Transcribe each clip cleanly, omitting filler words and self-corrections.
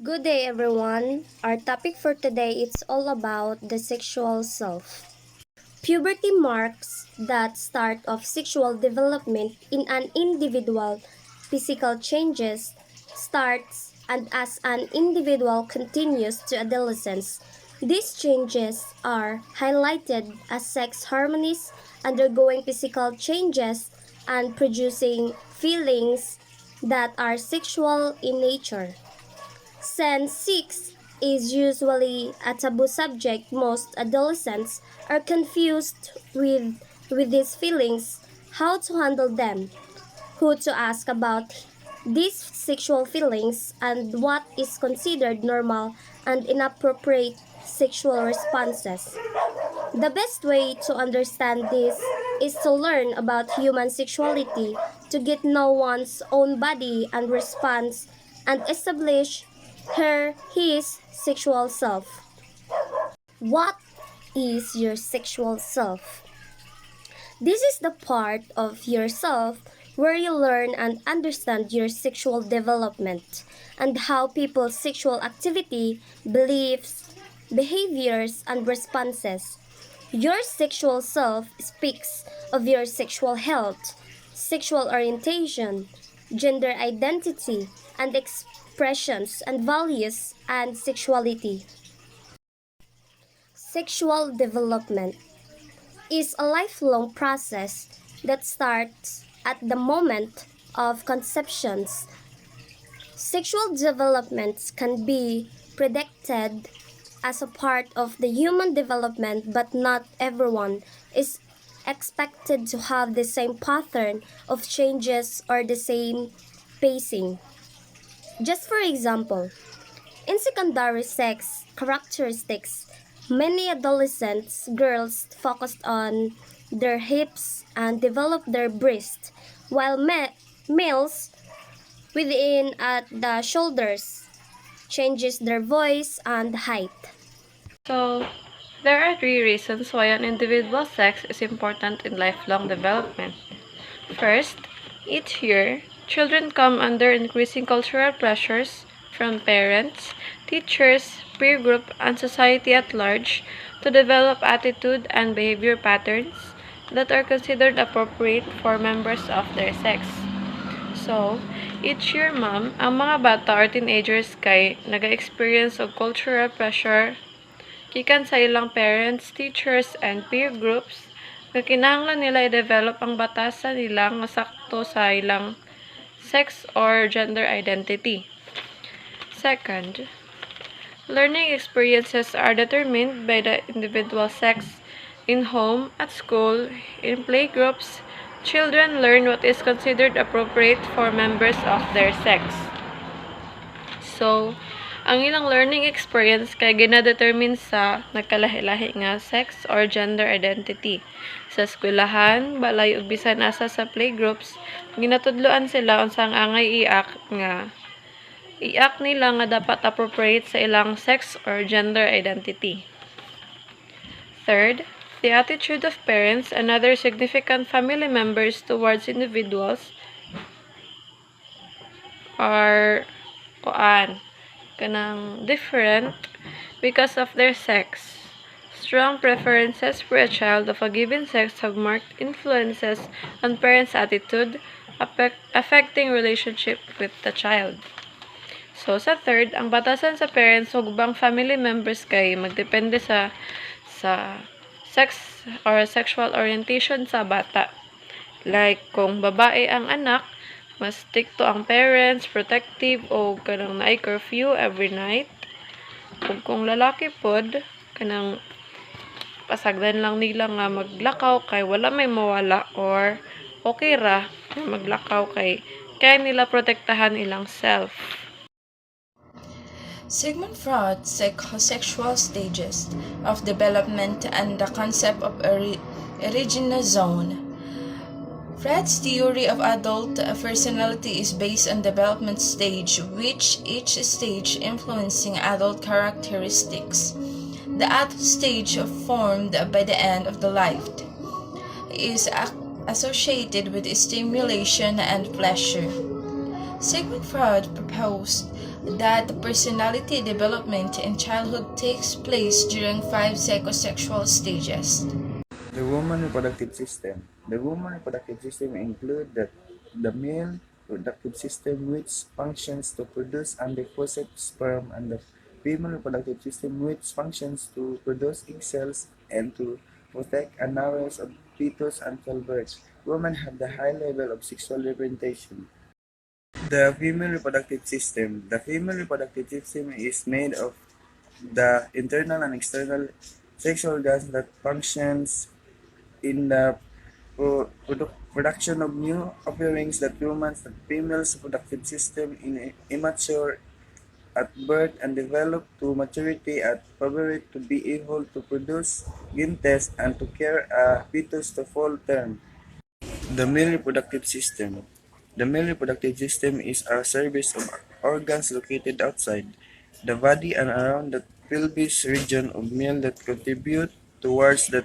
Good day everyone. Our topic for today is all about the sexual self. Puberty marks that start of sexual development in an individual. Physical changes starts and as an individual continues to adolescence. These changes are highlighted as sex hormones undergoing physical changes and producing feelings that are sexual in nature. Since sex is usually a taboo subject, most adolescents are confused with these feelings, how to handle them, who to ask about these sexual feelings, and what is considered normal and inappropriate sexual responses. The best way to understand this is to learn about human sexuality, to get know one's own body and response, and establish his sexual self. What is your sexual self? This is the part of yourself where you learn and understand your sexual development and how people's sexual activity, beliefs, behaviors, and responses. Your sexual self speaks of your sexual health, sexual orientation, gender identity, and expressions and values and sexuality. Sexual development is a lifelong process that starts at the moment of conceptions. Sexual developments can be predicted as a part of the human development, but not everyone is expected to have the same pattern of changes or the same pacing. Just for example, in secondary sex characteristics, many adolescents girls focused on their hips and develop their breasts, while males within at the shoulders changes their voice and height. So, there are three reasons why an individual's sex is important in lifelong development. First, each year, children come under increasing cultural pressures from parents, teachers, peer group, and society at large to develop attitude and behavior patterns that are considered appropriate for members of their sex. So, each year, ang mga bata or teenagers kay naga-experience og cultural pressure gikan sa ilang parents, teachers, and peer groups nga kinahanglan nila i-develop ang batasan nila nga sakto sa ilang sex or gender identity. Second, learning experiences are determined by the individual sex. In home, at school, in playgroups, children learn what is considered appropriate for members of their sex. So, ang ilang learning experience kay gina-determine sa nagkalahi-lahi nga sex or gender identity. Sa eskwelahan, balay ug bisan asa sa playgroups, ginatudloan sila unsang angay iak nila nga dapat appropriate sa ilang sex or gender identity. Third, the attitude of parents and other significant family members towards individuals are kanang different because of their sex. Strong preferences for a child of a given sex have marked influences on parents' attitude, affecting relationship with the child. So, sa third, ang batasan sa parents ug ubang family members kay magdepende sa sex or sexual orientation sa bata. Like, kung babae ang anak, mas stricto ang parents, protective, o kanang naay curfew every night. Kung lalaki pod, kanang pasagdan lang nila nga maglakaw kay wala may mawala or okay ra na maglakaw kay kaya nila protektahan ilang self. Sigmund Freud's psychosexual stages of development and the concept of erogenous zone. Freud's theory of adult personality is based on development stage, which each stage influencing adult characteristics. The adult stage formed by the end of the life is associated with stimulation and pleasure. Sigmund Freud proposed that personality development in childhood takes place during 5 psychosexual stages. The woman reproductive system. The woman reproductive system includes the male reproductive system which functions to produce undeposited sperm and the female reproductive system which functions to produce egg cells and to protect and nourish a fetus until birth. Women have the high level of sexual representation. The female reproductive system. The female reproductive system is made of the internal and external sexual organs that functions in the production of new offerings that humans and females reproductive system in immature at birth and develop to maturity at puberty to be able to produce gametes and to carry a fetus to full term. The male reproductive system. The male reproductive system is a series of organs located outside the body and around the pelvis region of male that contribute towards the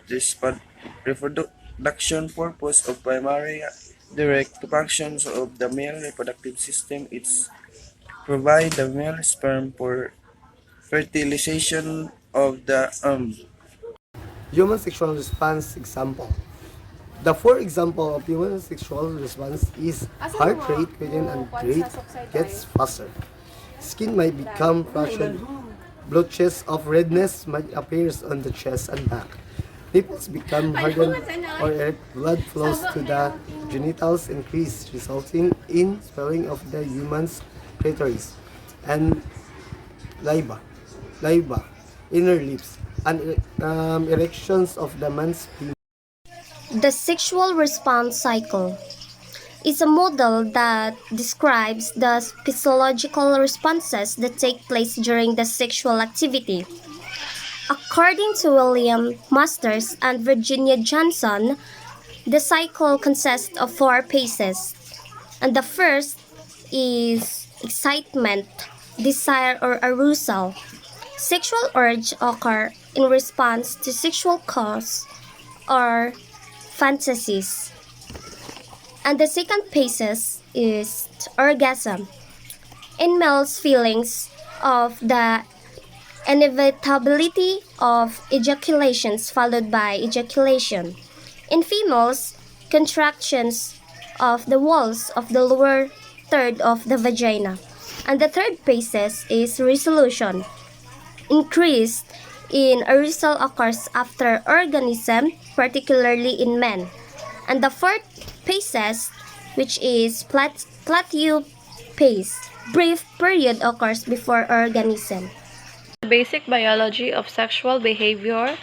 reproduction purpose of primary direct functions of the male reproductive system. It's provide the male sperm for fertilization of the Human sexual response example. The four example of human sexual response is heart rate within and rate gets faster. Skin might become flushed. Blotches of redness might appear on the chest and back. Nipples become hardened or erect. Blood flows to the genitals increase, resulting in swelling of the human's clitoris and labia, inner lips, and erections of the man's penis. The sexual response cycle is a model that describes the physiological responses that take place during the sexual activity. According to William Masters and Virginia Johnson, the cycle consists of four phases. And the first is excitement, desire or arousal. Sexual urge occur in response to sexual cause or fantasies. And the second phase is orgasm. In males, feelings of the inevitability of ejaculations followed by ejaculation. In females, contractions of the walls of the lower third of the vagina. And the third phase is resolution. Increase in arousal occurs after orgasm, particularly in men. And the fourth phase, which is plateau phase, brief period occurs before orgasm. The basic biology of sexual behavior,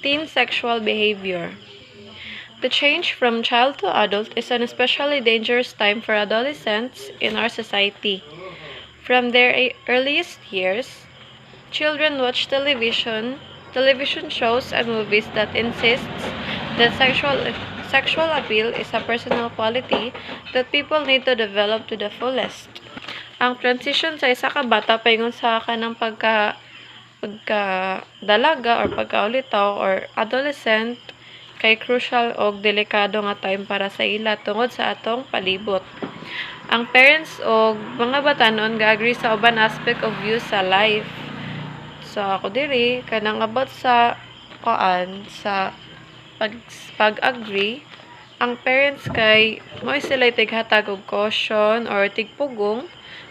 teen sexual behavior. The change from child to adult is an especially dangerous time for adolescents in our society. From their earliest years, children watch television shows and movies that insists that sexual appeal is a personal quality that people need to develop to the fullest. Ang transition sa isa ka bata paingon sa kanang pagka dalaga or pagkaulitaw or adolescent kay crucial og delikado nga time para sa ila tungod sa atong palibot. Ang parents og mga batanon ga-agree sa uban aspect of view sa life. So ako diri kanang about sa sa pag-agree ang parents kay mo sila tighatag og caution or tigpugong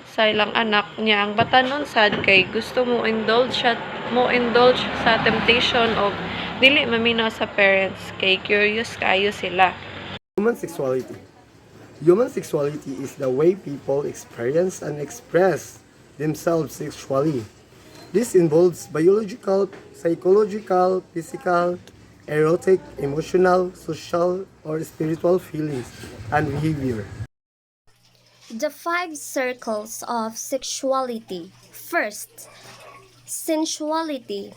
sa ilang anak niya. Ang batanon sad kay gusto mo indulge sa temptation of dili maminaw sa parents kay curious kayo sila. Human sexuality. Human sexuality is the way people experience and express themselves sexually. This involves biological, psychological, physical, erotic, emotional, social, or spiritual feelings and behavior. The 5 circles of sexuality. First, sensuality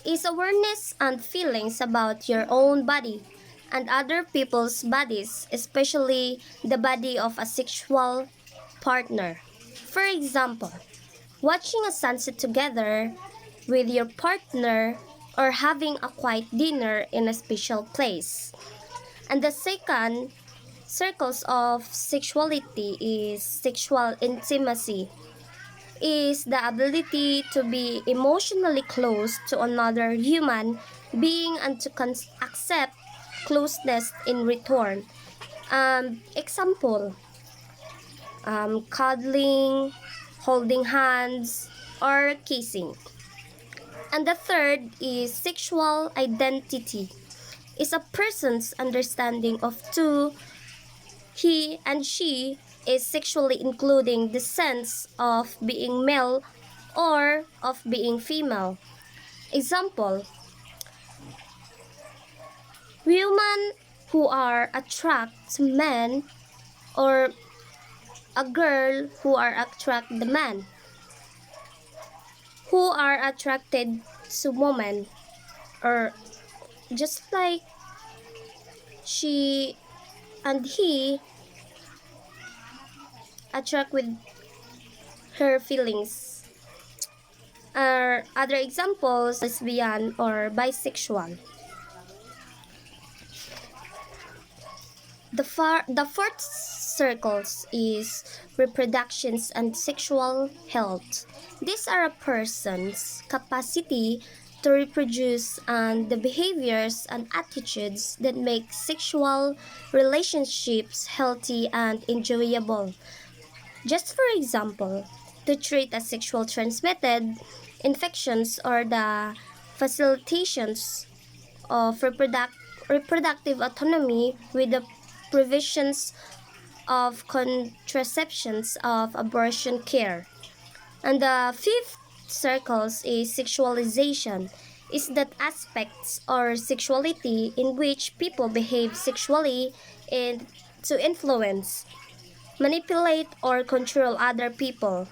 is awareness and feelings about your own body and other people's bodies, especially the body of a sexual partner. For example, watching a sunset together with your partner or having a quiet dinner in a special place. And the second circles of sexuality is sexual intimacy. is the ability to be emotionally close to another human being and to accept closeness in return. Example, cuddling, holding hands, or kissing. And the third is sexual identity. Is a person's understanding of two he and she is sexually including the sense of being male or of being female. Example, women who are attract to men or a girl who are attract the man who are attracted to women or just like she and he attract with her feelings. Other examples, lesbian or bisexual. The fourth circles is reproductions and sexual health. These are a person's capacity to reproduce and the behaviors and attitudes that make sexual relationships healthy and enjoyable. Just for example, to treat as sexual transmitted infections or the facilitations of reproductive autonomy with the provisions of contraceptions of abortion care. And the fifth circles is sexualization, is that aspects or sexuality in which people behave sexually in, to influence, manipulate, or control other people.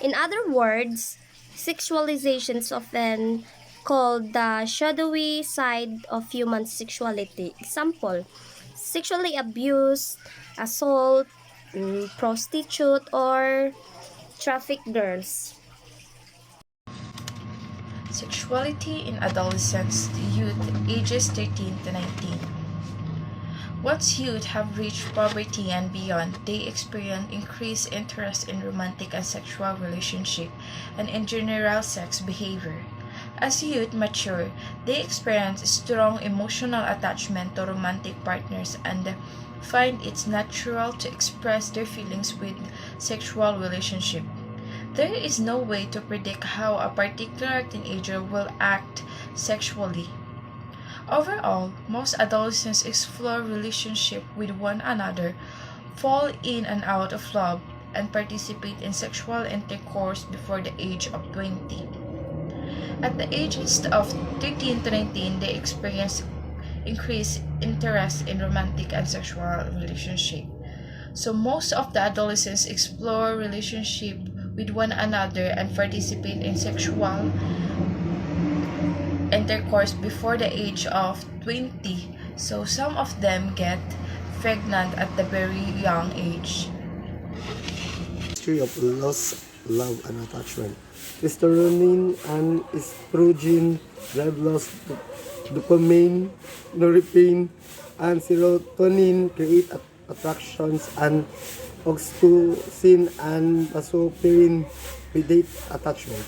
In other words, sexualization is often called the shadowy side of human sexuality. Example, sexually abused, assault, prostitute, or trafficked girls. Sexuality in adolescents to youth ages 13 to 19. Once youth have reached puberty and beyond, they experience increased interest in romantic and sexual relationships and in general sex behavior. As youth mature, they experience strong emotional attachment to romantic partners and find it natural to express their feelings with sexual relationship. There is no way to predict how a particular teenager will act sexually. Overall, most adolescents explore relationship with one another, fall in and out of love, and participate in sexual intercourse before the age of 20. At the ages of 13 to 19, they experience increased interest in romantic and sexual relationship. So most of the adolescents explore relationship with one another and participate in sexual intercourse before the age of 20. So some of them get pregnant at the very young age. History of loss, love, and attachment. Testosterone and estrogen drive loss, dopamine, norepinephrine, and serotonin create attractions, and oxytocin and vasopressin predate attachment.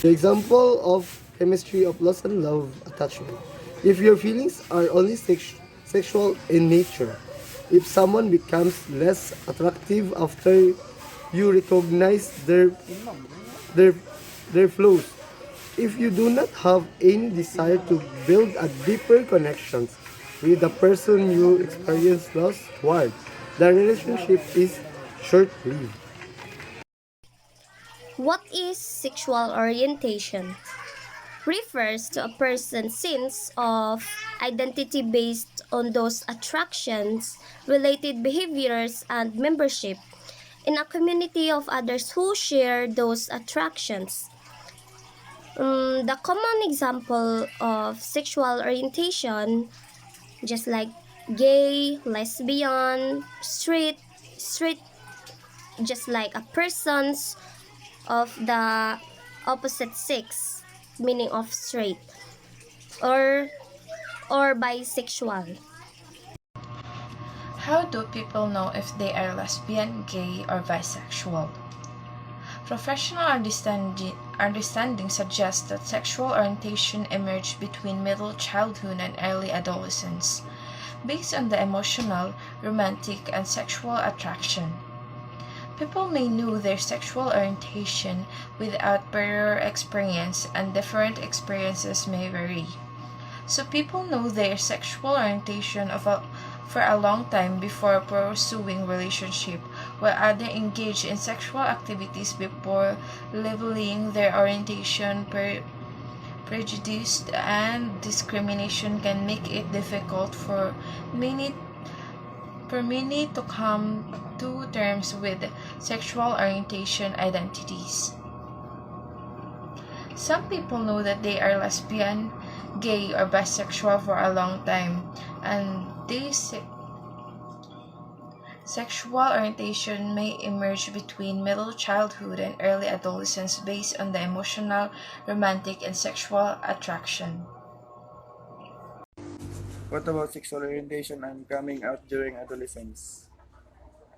The example of chemistry of loss and love attachment. If your feelings are only sexual in nature, if someone becomes less attractive after you recognize their their flaws, if you do not have any desire to build a deeper connections with the person you experience loss toward, the relationship is short-lived. What is sexual orientation? Refers to a person's sense of identity based on those attractions, related behaviors, and membership in a community of others who share those attractions. The common example of sexual orientation, just like gay, lesbian, straight, just like a person's of the opposite sex, meaning of straight, or bisexual. How do people know if they are lesbian, gay, or bisexual? Professional understanding suggests that sexual orientation emerged between middle childhood and early adolescence, based on the emotional, romantic, and sexual attraction. People may know their sexual orientation without prior experience, and different experiences may vary. So people know their sexual orientation for a long time before pursuing relationship, while others engage in sexual activities before leveling their orientation. Prejudice and discrimination can make it difficult many for many to come to terms with sexual orientation identities. Some people know that they are lesbian, gay, or bisexual for a long time, and this sexual orientation may emerge between middle childhood and early adolescence based on the emotional, romantic, and sexual attraction. What about sexual orientation and coming out during adolescence?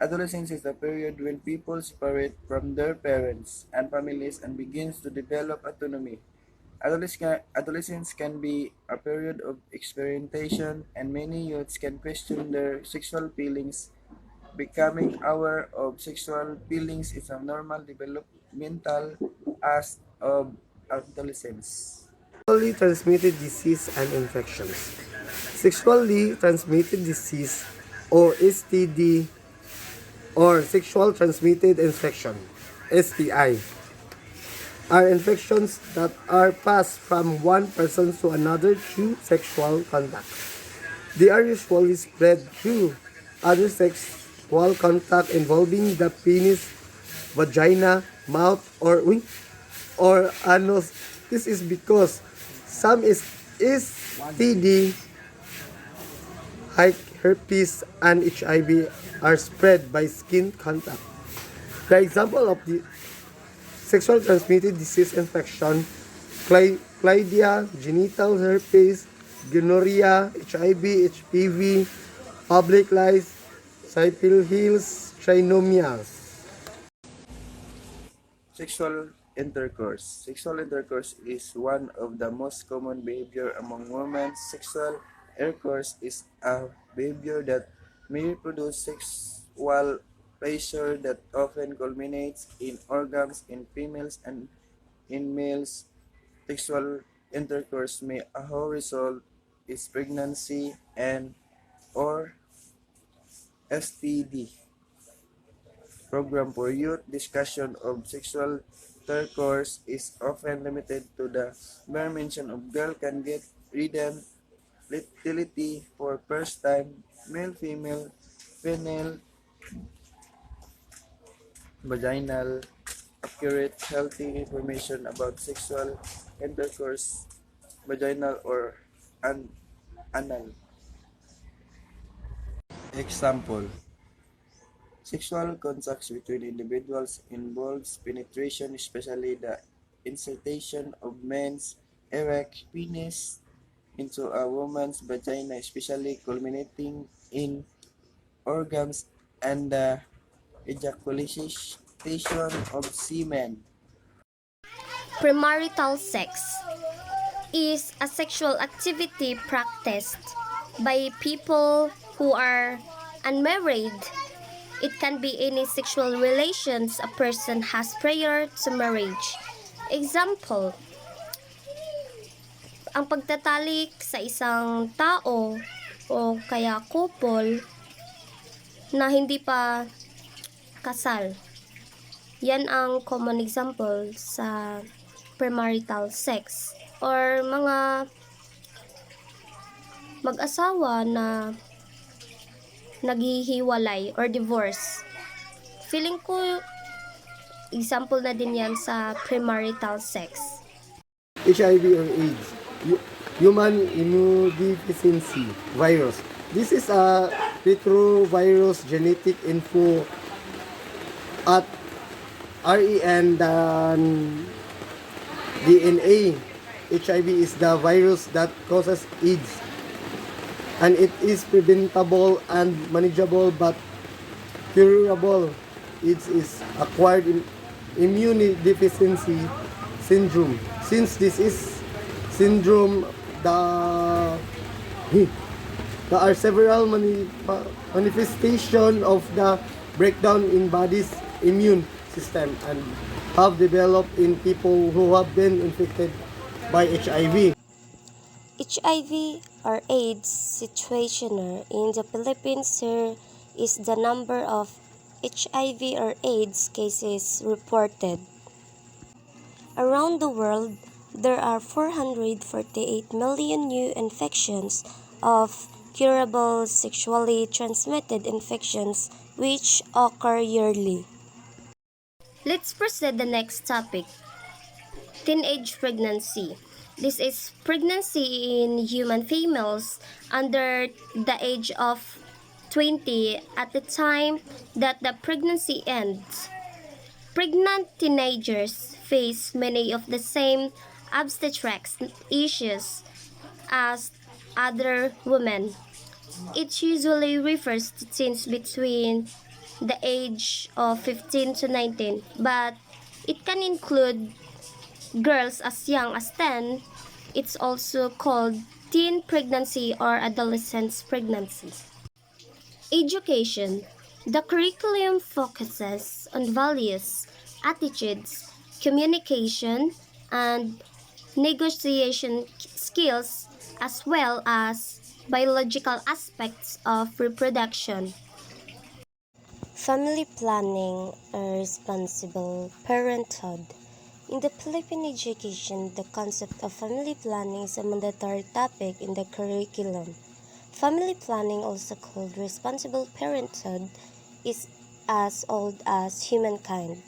Adolescence is the period when people separate from their parents and families and begins to develop autonomy. Adolescence can be a period of experimentation, and many youths can question their sexual feelings. Becoming aware of sexual feelings is a normal developmental aspect of adolescence. Sexually transmitted disease and infections. Sexually transmitted disease or STD or sexual transmitted infection STI are infections that are passed from one person to another through sexual contact. They are usually spread through other sexual contact involving the penis, vagina, mouth, or anus. This is because some is STD, like herpes, and HIV are spread by skin contact. The example of the sexual transmitted disease infection, chlamydia, genital herpes, gonorrhea, HIV, HPV, public lice, syphilis, trichomonas. Sexual intercourse. Sexual intercourse is one of the most common behavior among women. Sexual intercourse is a behavior that may produce sexual pleasure that often culminates in orgasms in females and in males. Sexual intercourse may also result is pregnancy and or STD. Program for youth discussion of sexual intercourse is often limited to the mere mention of girl can get ridden fertility for first time male female penile vaginal accurate healthy information about sexual intercourse vaginal or anal. Example: sexual contacts between individuals involves penetration, especially the insertion of men's erect penis into a woman's vagina, especially culminating in orgasms and the ejaculation of semen. Premarital sex is a sexual activity practiced by people who are unmarried. It can be any sexual relations a person has prior to marriage. Example, ang pagtatalik sa isang tao o kaya couple na hindi pa kasal. Yan ang common example sa premarital sex or mga mag-asawa na naghihiwalay or divorce. Feeling ko example na din yan sa premarital sex. HIV or AIDS, human immunodeficiency virus. This is a retrovirus genetic info at REN than DNA. HIV is the virus that causes AIDS, and it is preventable and manageable but curable. AIDS is acquired immunodeficiency syndrome. Since this is syndrome, the there are several manifestation of the breakdown in body's immune system and have developed in people who have been infected by HIV. HIV or AIDS situationer in the Philippines here is the number of HIV or AIDS cases reported. Around the world, there are 448 million new infections of curable sexually transmitted infections which occur yearly. Let's proceed the next topic, teenage pregnancy. This is pregnancy in human females under the age of 20 at the time that the pregnancy ends. Pregnant teenagers face many of the same obstetrics issues as other women. It usually refers to teens between the age of 15 to 19, but it can include girls as young as 10. It's also called teen pregnancy or adolescent pregnancy. Education. The curriculum focuses on values, attitudes, communication, and negotiation skills as well as biological aspects of reproduction. Family planning or responsible parenthood. In the Philippine education, the concept of family planning is a mandatory topic in the curriculum. Family planning, also called responsible parenthood, is as old as humankind.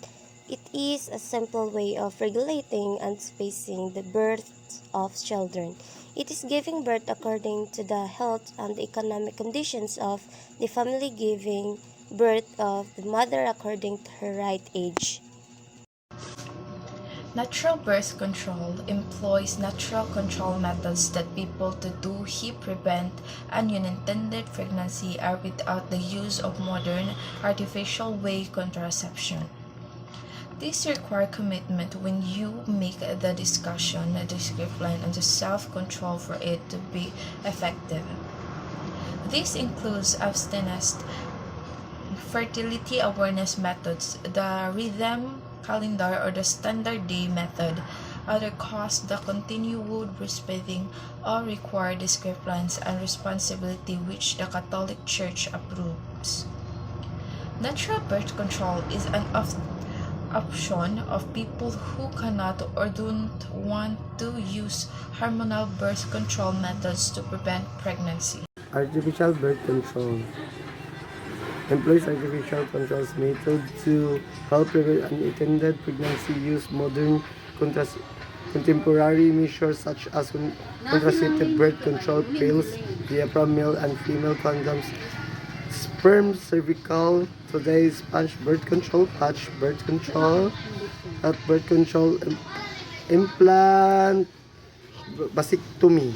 It is a simple way of regulating and spacing the birth of children. It is giving birth according to the health and economic conditions of the family, giving birth of the mother according to her right age. Natural birth control employs natural control methods that people to do prevent an unintended pregnancy are without the use of modern artificial way contraception. These require commitment when you make the discussion, the discipline, and the self-control for it to be effective. This includes abstinence, fertility awareness methods, the rhythm calendar or the standard day method, other costs, the continued breastfeeding, all require disciplines and responsibility which the Catholic Church approves. Natural birth control is an option of people who cannot or don't want to use hormonal birth control methods to prevent pregnancy. Artificial birth control employs artificial control method to help prevent unintended pregnancy. Use modern contemporary measures such as contraceptive birth control pills, diaphragm male and female condoms, sperm cervical, today's sponge birth control, patch birth control, health birth control, implant vasectomy.